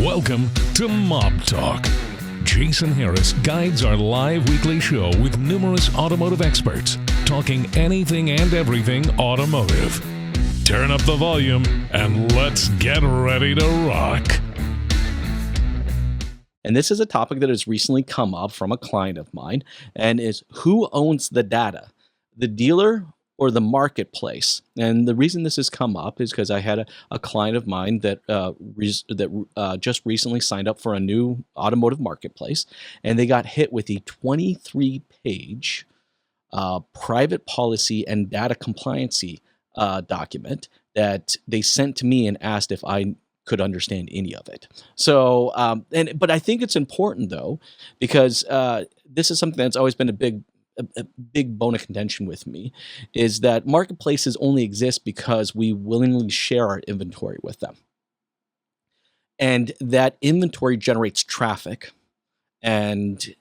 Welcome to Mob Talk. Jason Harris guides our live weekly show with numerous automotive experts talking anything and everything automotive. Turn up the volume and let's get ready to rock. And this is a topic that has recently come up from a client of mine, and is who owns the data, the dealer or the marketplace? And the reason this has come up is because I had a client of mine that just recently signed up for a new automotive marketplace, and they got hit with a 23-page private policy and data compliancy document that they sent to me and asked if I could understand any of it. So, but I think it's important though, because this is something that's always been a big bone of contention with me, is that marketplaces only exist because we willingly share our inventory with them. And that inventory generates traffic, and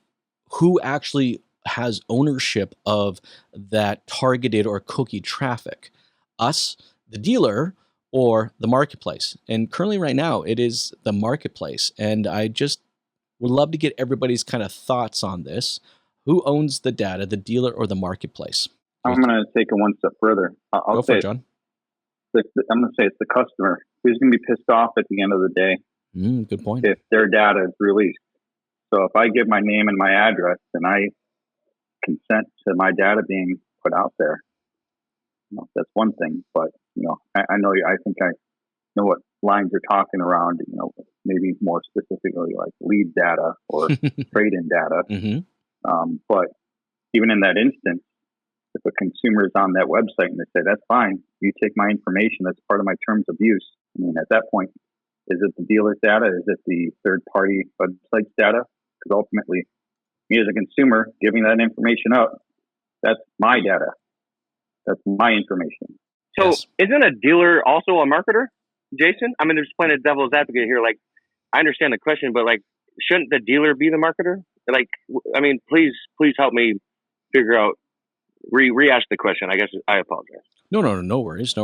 who actually has ownership of that targeted or cookie traffic? Us, the dealer, or the marketplace? And currently right now it is the marketplace. And I just would love to get everybody's kind of thoughts on this. Who owns the data, the dealer or the marketplace? I'm going to take it one step further. Go for it, John. I'm going to say it's the customer who's going to be pissed off at the end of the day. Good point. If their data is released. So if I give my name and my address and I consent to my data being put out there, that's one thing. But I think I know what lines you're talking around. Maybe more specifically like lead data or trade-in data. Mm-hmm. But even in that instance, if a consumer is on that website and they say, that's fine, you take my information, that's part of my terms of use. I mean, at that point, is it the dealer's data? Is it the third-party website's data? Because ultimately, me as a consumer giving that information up, that's my data. That's my information. So Isn't a dealer also a marketer, Jason? I mean, there's plenty of devil's advocate here. Like, I understand the question, but like, shouldn't the dealer be the marketer? Like, I mean, please help me figure out, re-ask the question. I guess I apologize. No worries.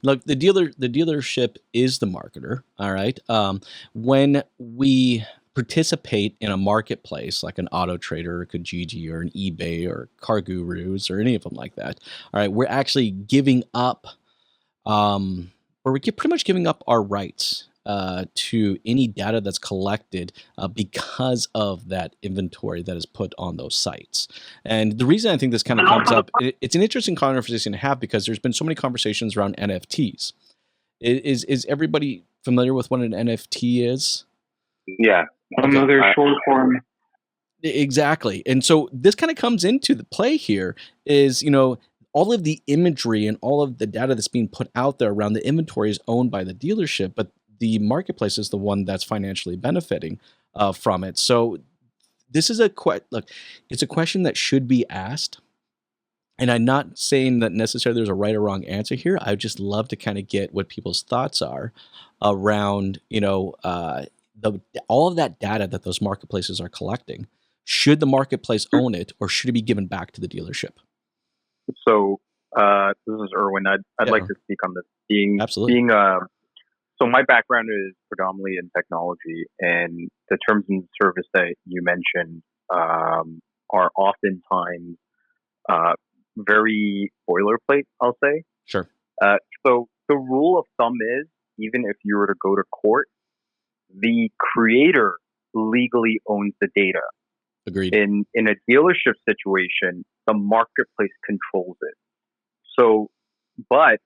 Look, the dealership is the marketer. All right. When we participate in a marketplace like an Auto Trader or Kijiji or an eBay or Car Gurus or any of them like that, all right, we're actually giving up, or we're pretty much giving up our rights to any data that's collected because of that inventory that is put on those sites. And the reason I think this kind of comes up, it's an interesting conversation to have because there's been so many conversations around NFTs. Is everybody familiar with what an NFT is? Yeah. Another short form. Exactly. And so this kind of comes into the play here is, all of the imagery and all of the data that's being put out there around the inventory is owned by the dealership, but the marketplace is the one that's financially benefiting from it. So this is it's a question that should be asked. And I'm not saying that necessarily there's a right or wrong answer here. I would just love to kind of get what people's thoughts are around, all of that data that those marketplaces are collecting. Should the marketplace own it, or should it be given back to the dealership? So this is Erwin. I'd like to speak on this. Absolutely. So my background is predominantly in technology, and the terms and service that you mentioned are oftentimes very boilerplate, I'll say. Sure. So the rule of thumb is, even if you were to go to court, the creator legally owns the data. Agreed. In a dealership situation, the marketplace controls it. So, but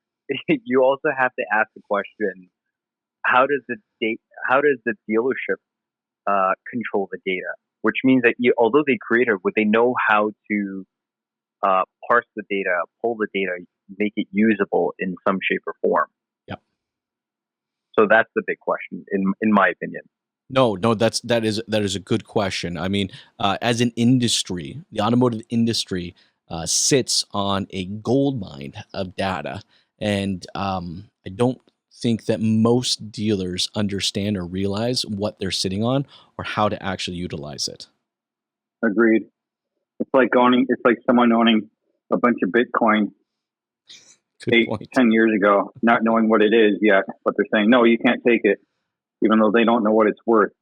you also have to ask the question: how does the dealership control the data? Which means that although they create it, would they know how to parse the data, pull the data, make it usable in some shape or form? Yep. So that's the big question, in my opinion. No, that is a good question. I mean, as an industry, the automotive industry sits on a gold mine of data, and I don't think that most dealers understand or realize what they're sitting on or how to actually utilize it. Agreed. It's like someone owning a bunch of Bitcoin Good point. 10 years ago, not knowing what it is yet, but they're saying, no, you can't take it. even though they don't know what it's worth.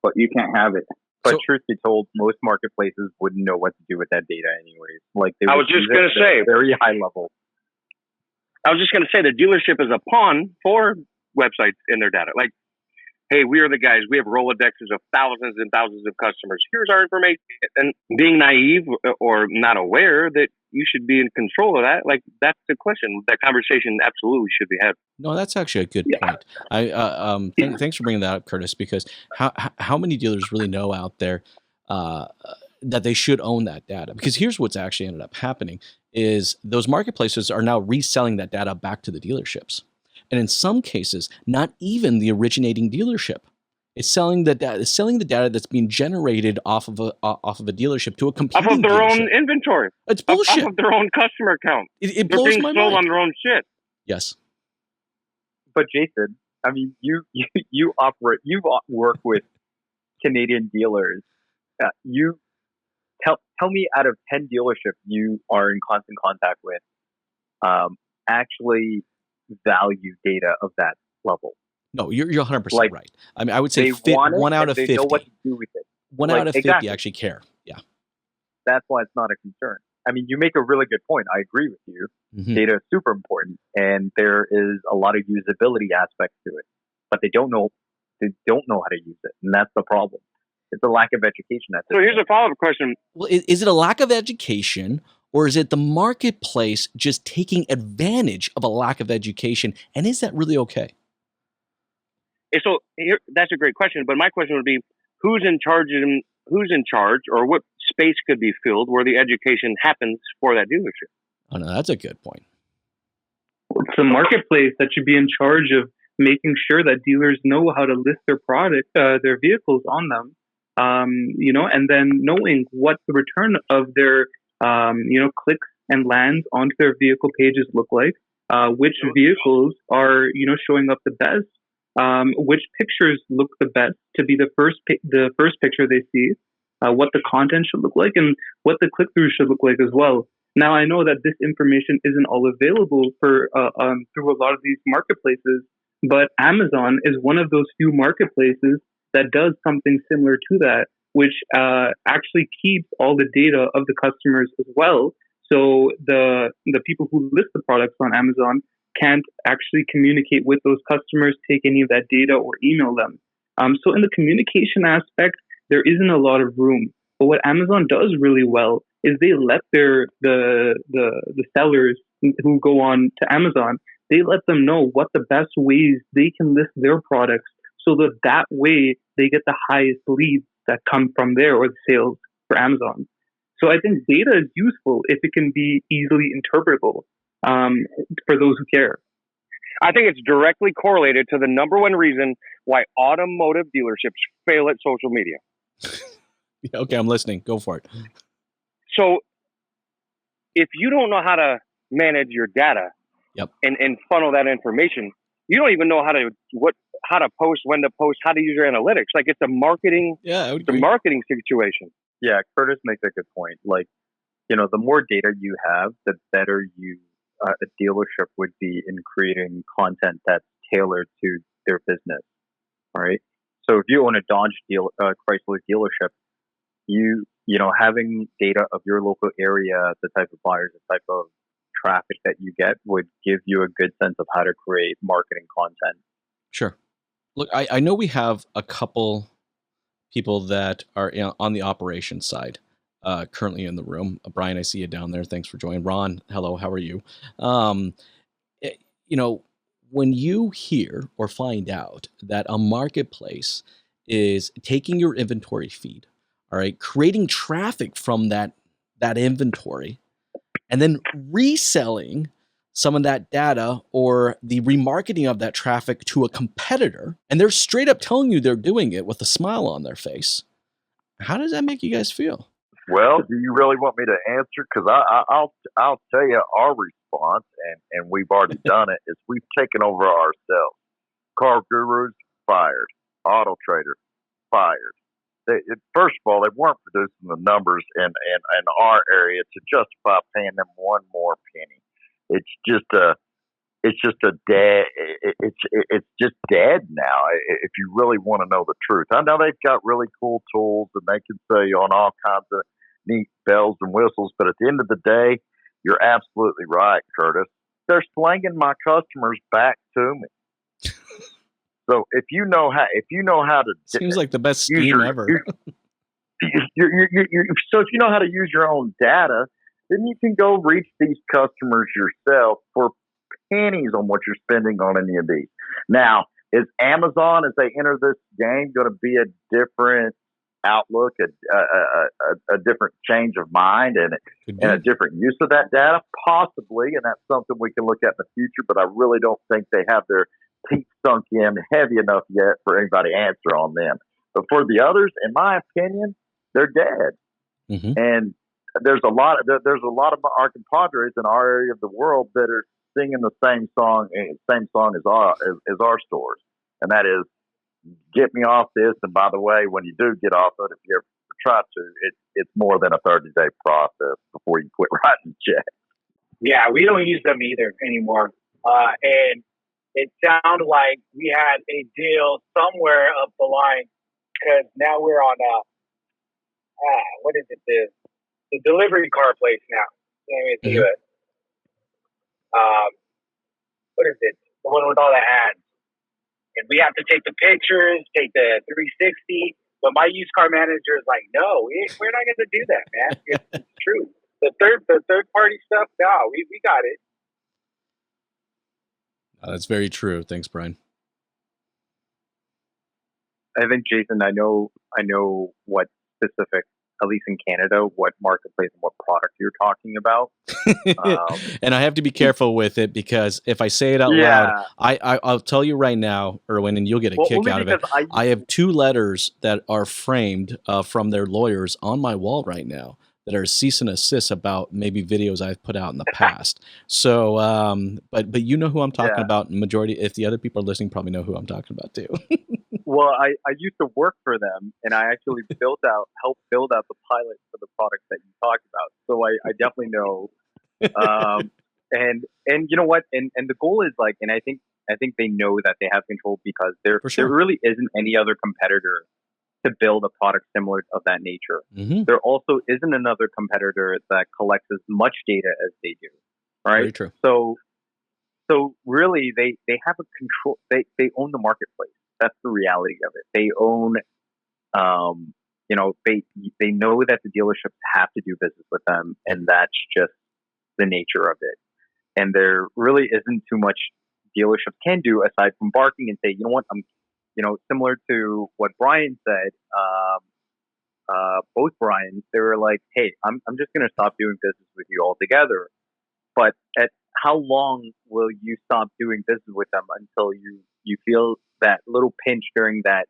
But you can't have it. But So- truth be told, most marketplaces wouldn't know what to do with that data anyways. Like they I would was just use it gonna at a say- very high level. I was just going to say the dealership is a pawn for websites in their data. Like, hey, we are the guys. We have Rolodexes of thousands and thousands of customers. Here's our information. And being naive or not aware that you should be in control of that, like, that's the question. That conversation absolutely should be had. No, that's actually a good point. Thanks for bringing that up, Curtis, because how many dealers really know out there that they should own that data? Because here's what's actually ended up happening is those marketplaces are now reselling that data back to the dealerships. And in some cases, not even the originating dealership. It's selling the data that's being generated off of a dealership to a Off competing of their dealership. own inventory. It's Off bullshit. of their own customer account. It They're blows being my sold on mind. their own shit. Yes. But Jason, I mean, you work with Canadian dealers. You tell me, out of 10 dealerships you are in constant contact with, actually value data of that level. No, you're 100% Like, right. I mean, I would say They want it, one out and of they 50. know what to do with it. One Like, out of 50 exactly. actually care. Yeah. That's why it's not a concern. I mean, you make a really good point. I agree with you. Mhm. Data is super important, and there is a lot of usability aspects to it, but they don't know how to use it, and that's the problem. It's a lack of education at this So here's point. a follow-up question. Well, is it a lack of education, or is it the marketplace just taking advantage of a lack of education? And is that really okay? So here, that's a great question. But my question would be, who's in charge, or what space could be filled where the education happens for that dealership? Oh, no, that's a good point. It's the marketplace that should be in charge of making sure that dealers know how to list their product, their vehicles on them, and then knowing what the return of their, clicks and lands onto their vehicle pages look like, which vehicles are, showing up the best, which pictures look the best to be the first picture they see, what the content should look like, and what the click-through should look like as well. Now, I know that this information isn't all available for through a lot of these marketplaces, but Amazon is one of those few marketplaces that does something similar to that, which actually keeps all the data of the customers as well. So the people who list the products on Amazon can't actually communicate with those customers, take any of that data, or email them. So in the communication aspect, there isn't a lot of room. But what Amazon does really well is they let the sellers who go on to Amazon, they let them know what the best ways they can list their products, so that way they get the highest leads that come from there, or the sales for Amazon. So I think data is useful if it can be easily interpretable for those who care. I think it's directly correlated to the number one reason why automotive dealerships fail at social media. Okay, I'm listening. Go for it. So if you don't know how to manage your data Yep. and funnel that information, you don't even know how to post, when to post, how to use your analytics. Like, it's a marketing situation. Yeah, Curtis makes a good point. Like, the more data you have, the better a dealership would be in creating content that's tailored to their business. All right. So if you own a Dodge Chrysler dealership, having data of your local area, the type of buyers, the type of traffic that you get would give you a good sense of how to create marketing content. Sure. Look, I know we have a couple people that are on the operations side currently in the room. Brian, I see you down there. Thanks for joining. Ron, hello. How are you? When you hear or find out that a marketplace is taking your inventory feed, all right, creating traffic from that inventory, and then reselling some of that data or the remarketing of that traffic to a competitor, and they're straight up telling you they're doing it with a smile on their face, how does that make you guys feel? Well, do you really want me to answer? Because I'll tell you our response, and we've already done it, is we've taken over ourselves. Car Gurus, fired. Auto Trader, fired. First of all, they weren't producing the numbers in our area to justify paying them one more penny. It's just it's just a dead. It's just dead now. If you really want to know the truth, I know they've got really cool tools and they can sell you on all kinds of neat bells and whistles. But at the end of the day, you're absolutely right, Curtis. They're slanging my customers back to me. So if you know how to, Seems like the best use scheme ever. So if you know how to use your own data, then you can go reach these customers yourself for pennies on what you're spending on any of these. Now, is Amazon, as they enter this game, going to be a different outlook, a different change of mind, and a different use of that data? Possibly, and that's something we can look at in the future, but I really don't think they have their teeth sunk in heavy enough yet for anybody to answer on them. But for the others, in my opinion, they're dead. Mm-hmm. And there's a lot of our compadres in our area of the world that are singing the same song as our stores, and that is, get me off this. And by the way, when you do get off it, if you ever try to, it's more than a 30-day process before you quit writing checks. Yeah, we don't use them either anymore. And it sounded like we had a deal somewhere up the line, because now we're on what is it? The delivery car place now. Let me think of it. What is it? The one with all the ads. And we have to take the pictures, take the 360. But my used car manager is like, no, we're not going to do that, man. It's true. The third party stuff, no, we got it. That's very true. Thanks, Brian. I think, Jason, I know what specific, at least in Canada, what marketplace and what product you're talking about. And I have to be careful with it, because if I say it out loud, I'll tell you right now, Erwin, and you'll get a kick out of it. I have 2 letters that are framed from their lawyers on my wall right now that are cease and assist about maybe videos I've put out in the past. So, but you know who I'm talking about. Majority, if the other people are listening, probably know who I'm talking about too. Well, I used to work for them, and I actually helped build out the pilot for the products that you talked about. So I definitely know. And you know what? And the goal is like, and I think they know that they have control, because there really isn't any other competitor to build a product similar of that nature. Mm-hmm. There also isn't another competitor that collects as much data as they do. Right? Very true. So really, they have a control. They own the marketplace. That's the reality of it. They own, they know that the dealerships have to do business with them, and that's just the nature of it. And there really isn't too much dealerships can do aside from barking and say, you know what, similar to what Brian said, both Brians, they were like, hey, I'm just going to stop doing business with you altogether. But at how long will you stop doing business with them until you feel that little pinch during that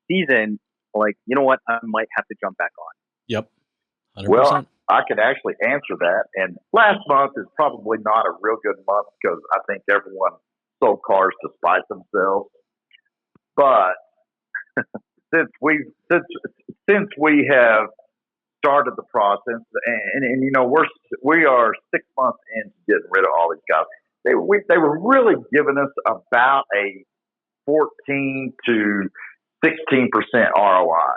season, like, you know what, I might have to jump back on? Yep. 100%. Well, I could actually answer that. And last month is probably not a real good month, because I think everyone sold cars to spite themselves. But since we have started the process, and we are 6 months into getting rid of all these guys. They were really giving us about a 14 to 16% ROI.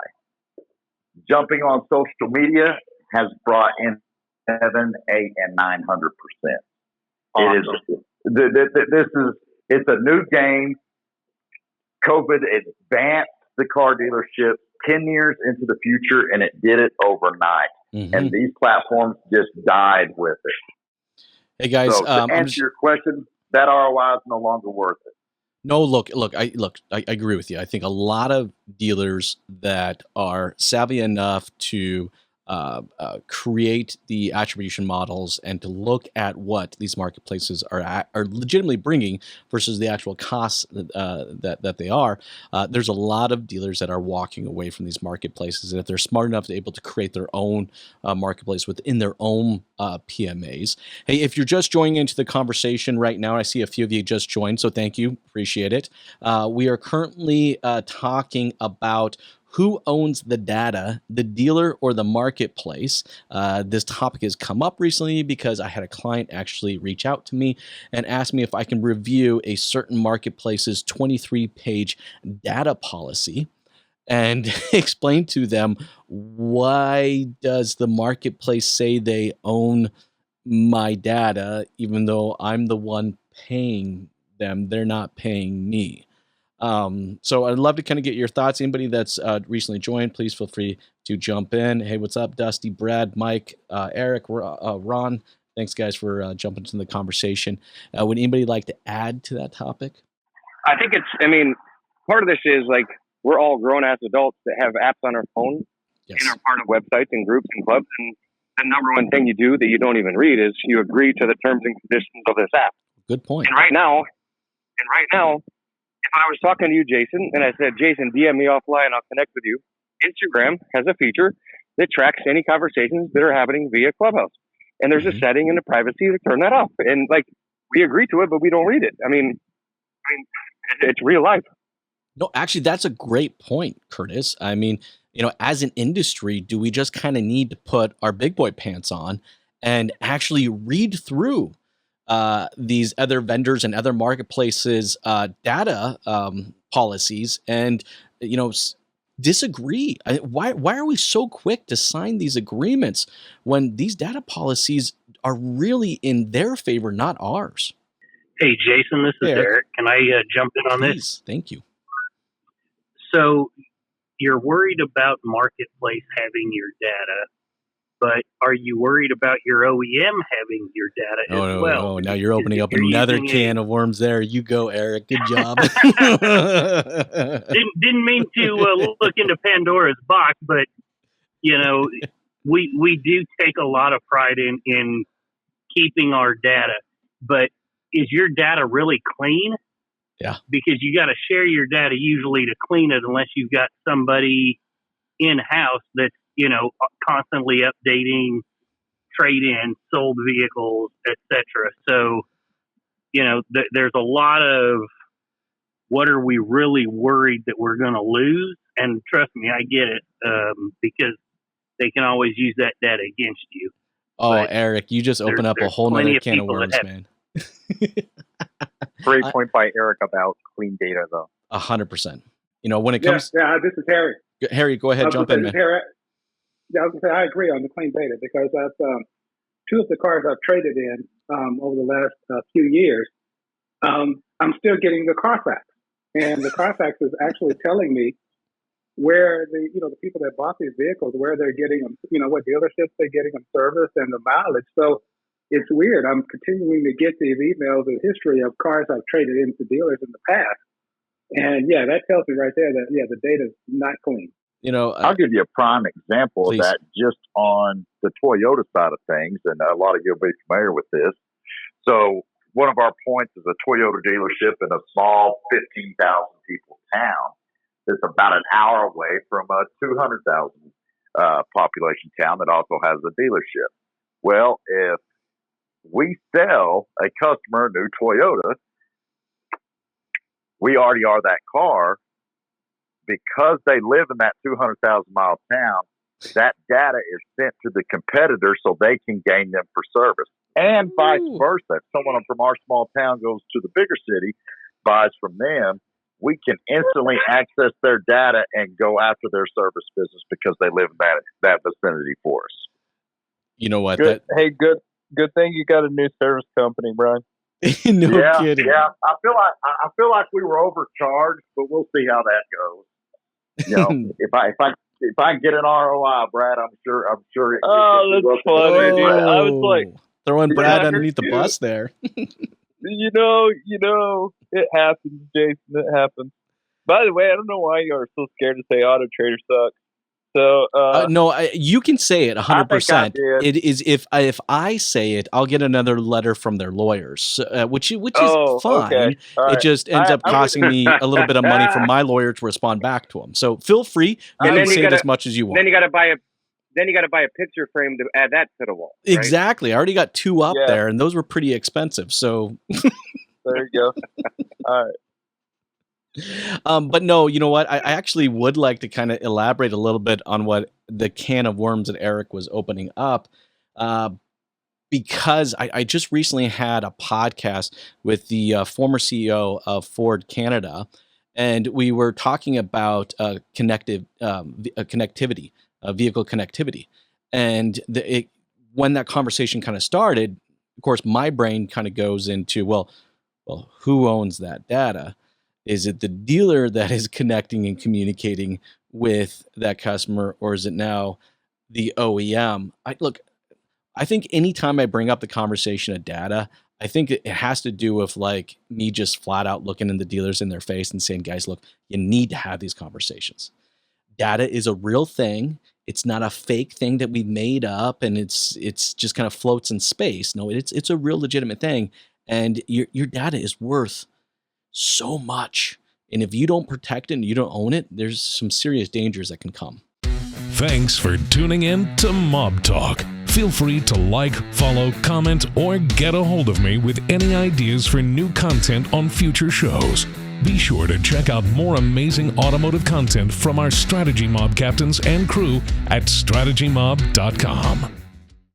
Jumping on social media has brought in 7, 8, and 900%. Awesome. It's a new game. COVID advanced the car dealership 10 years into the future, and it did it overnight. Mm-hmm. And these platforms just died with it. Hey guys, so to answer your question, that ROI is no longer worth it. No, look, I agree with you. I think a lot of dealers that are savvy enough to create the attribution models and to look at what these marketplaces are legitimately bringing versus the actual costs that they are. There's a lot of dealers that are walking away from these marketplaces, and if they're smart enough to able to create their own marketplace within their own PMAs. Hey, if you're just joining into the conversation right now, I see a few of you just joined, so thank you, appreciate it. We are currently talking about who owns the data, the dealer or the marketplace? This topic has come up recently because I had a client actually reach out to me and ask me if I can review a certain marketplace's 23-page data policy and explain to them, why does the marketplace say they own my data even though I'm the one paying them? They're not paying me. So I'd love to kind of get your thoughts. Anybody that's recently joined, please feel free to jump in. Hey, what's up, Dusty, Brad, Mike, Eric, Ron? Thanks, guys, for jumping into the conversation. Would anybody like to add to that topic? I think part of this is like we're all grown-ass adults that have apps on our phone Yes. and are part of websites and groups and clubs. And the number one thing you do that you don't even read is you agree to the terms and conditions of this app. Good point. And right now, if I was talking to you, Jason, and I said, Jason, DM me offline, I'll connect with you. Instagram has a feature that tracks any conversations that are happening via Clubhouse. And there's a setting in the privacy to turn that off. And like, we agree to it, but we don't read it. I mean, it's real life. No, actually, that's a great point, Curtis. I mean, as an industry, do we just kind of need to put our big boy pants on and actually read through these other vendors and other marketplaces data policies and disagree? Why are we so quick to sign these agreements when these data policies are really in their favor, not ours? Hey, Jason, this is Eric. Can I jump in on Please. this? Thank you. So you're worried about marketplace having your data, but are you worried about your OEM having your data as well? Oh, now you're opening up another can of worms there. You go, Eric. Good job. Didn't mean to look into Pandora's box, but we do take a lot of pride in keeping our data. But is your data really clean? Yeah. Because you got to share your data usually to clean it, unless you've got somebody in-house that's constantly updating trade-in, sold vehicles, etc. So, there's a lot of what are we really worried that we're going to lose? And trust me, I get it, because they can always use that data against you. Oh, but Eric, you just open up a whole nother can of worms, man. Great point by Eric about clean data, though. 100%. When it comes, this is Harry. Harry, go ahead, jump in, man. Harry, I was going to say I agree on the clean data because that's two of the cars I've traded in over the last few years. I'm still getting the Carfax, and the Carfax is actually telling me where the people that bought these vehicles, where they're getting them, what dealerships they're getting them serviced and the mileage. So it's weird. I'm continuing to get these emails and history of cars I've traded into dealers in the past. And that tells me right there that, the data's not clean. I'll give you a prime example of that just on the Toyota side of things. And a lot of you will be familiar with this. So one of our points is a Toyota dealership in a small 15,000 people town. It's about an hour away from a 200,000 population town that also has a dealership. Well, if we sell a customer a new Toyota, we already are that car. Because they live in that 200,000 mile town, that data is sent to the competitor so they can gain them for service. And vice versa. If someone from our small town goes to the bigger city, buys from them, we can instantly access their data and go after their service business because they live in that vicinity for us. You know what? Good thing you got a new service company, Brian. No kidding. Yeah, I feel like we were overcharged, but we'll see how that goes. If I can get an ROI, Brad, I'm sure. That's funny, dude. I was like throwing Brad underneath the bus there. It happens, Jason. It happens. By the way, I don't know why you are so scared to say Auto Trader sucks. So no, you can say it 100%. It is if I say it, I'll get another letter from their lawyers, which is fine. Okay. Right. It just ends up costing me a little bit of money from my lawyer to respond back to them. So feel free. You can say it as much as you want. Then you got to buy a picture frame to add that to the wall. Right? Exactly. I already got two up there, and those were pretty expensive. So there you go. All right. But no, you know what? I actually would like to kind of elaborate a little bit on what the can of worms that Eric was opening up. Uh, because I just recently had a podcast with the former CEO of Ford Canada, and we were talking about connectivity, vehicle connectivity, and when that conversation kind of started, of course, my brain kind of goes into, well, who owns that data? Is it the dealer that is connecting and communicating with that customer, or is it now the OEM? I think anytime I bring up the conversation of data, I think it has to do with like me just flat out looking in the dealers in their face and saying, guys, look, you need to have these conversations. Data is a real thing. It's not a fake thing that we've made up and it's just kind of floats in space. No, it's a real legitimate thing. And your data is worth so much. And if you don't protect it and you don't own it, there's some serious dangers that can come. Thanks for tuning in to Mob Talk. Feel free to like, follow, comment, or get a hold of me with any ideas for new content on future shows. Be sure to check out more amazing automotive content from our Strategy Mob captains and crew at strategymob.com.